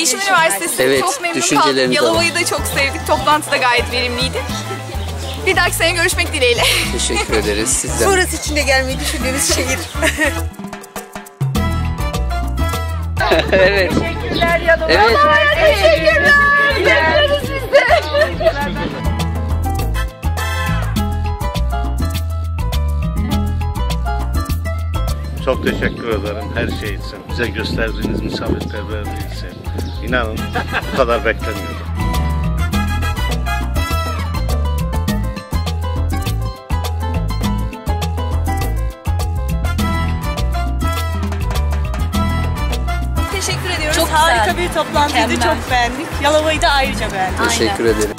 Bilişim Üniversitesi. Evet, Çok memnun kaldık. düşüncelerinizi alalım. Yalova'yı da çok sevdik. Toplantı da gayet verimliydi. Bir dahaki sene görüşmek dileğiyle. Teşekkür ederiz sizden. Sonrası için de gelmeyi düşündüğünüz şehir. Evet. Teşekkürler Yalova. Evet. Teşekkürler. Bekleriz biz de. Çok teşekkür ederim her şey için. Bize gösterdiğiniz misafirperverliği için. İnanın bu kadar beklemiyordum. Teşekkür ediyoruz. Çok harika bir toplantıydı, çok beğendik. Yalova'yı da ayrıca beğendik. Teşekkür ederim.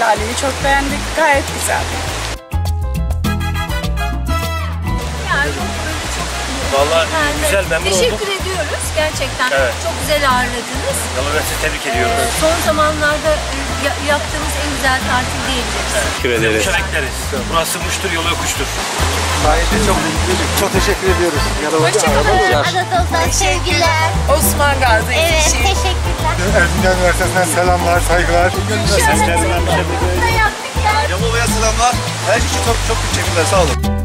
Lale'yi çok beğendik, gayet güzel. Vallahi güzel, memnun oldum. Teşekkür ediyoruz gerçekten. Evet. Çok güzel ağırladınız. Yalova'yı tebrik ediyoruz. Son zamanlarda yaptığımız en güzel tatil diyebiliriz. Teşekkür ederiz. Kuşa bekleriz. Burası muştur, yolu yokuştur. Sayende çok teşekkür ediyoruz. Hoşçakalın. Anadolu'dan sevgiler. Osman Gazi. Evet, teşekkürler. Erzincan Üniversitesi'nden selamlar, saygılar. Yalova'ya selamlar. Her şey için çok teşekkürler. Sağ olun.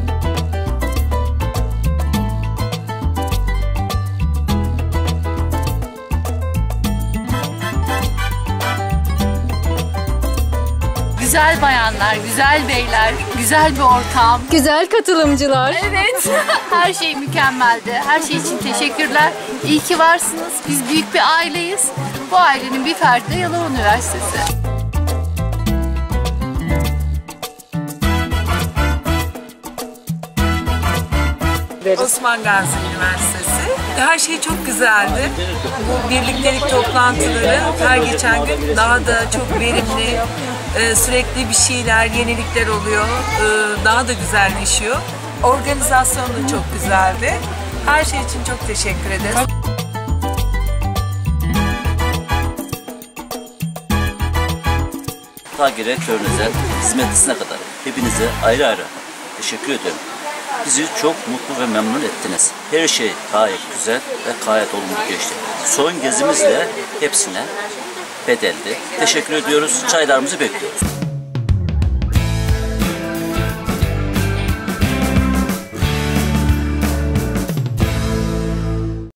Güzel bayanlar, güzel beyler, güzel bir ortam. Güzel katılımcılar. Evet, her şey mükemmeldi. Her şey için teşekkürler. İyi ki varsınız. Biz büyük bir aileyiz. Bu ailenin bir ferdi de Yalova Üniversitesi. Osman Gazi Üniversitesi. Her şey çok güzeldi. Bu birliktelik toplantıları her geçen gün daha da çok verimli, sürekli bir şeyler, yenilikler oluyor. Daha da güzelleşiyor. Organizasyon da çok güzeldi. Her şey için çok teşekkür ederiz. Ta rektörünüze, hizmetlisine kadar hepinize ayrı ayrı teşekkür ediyorum. Bizi çok mutlu ve memnun ettiniz. Her şey gayet güzel ve gayet olumlu geçti. Son gezimizle hepsine bedeldi. Teşekkür ediyoruz. Çaylarımızı bekliyoruz.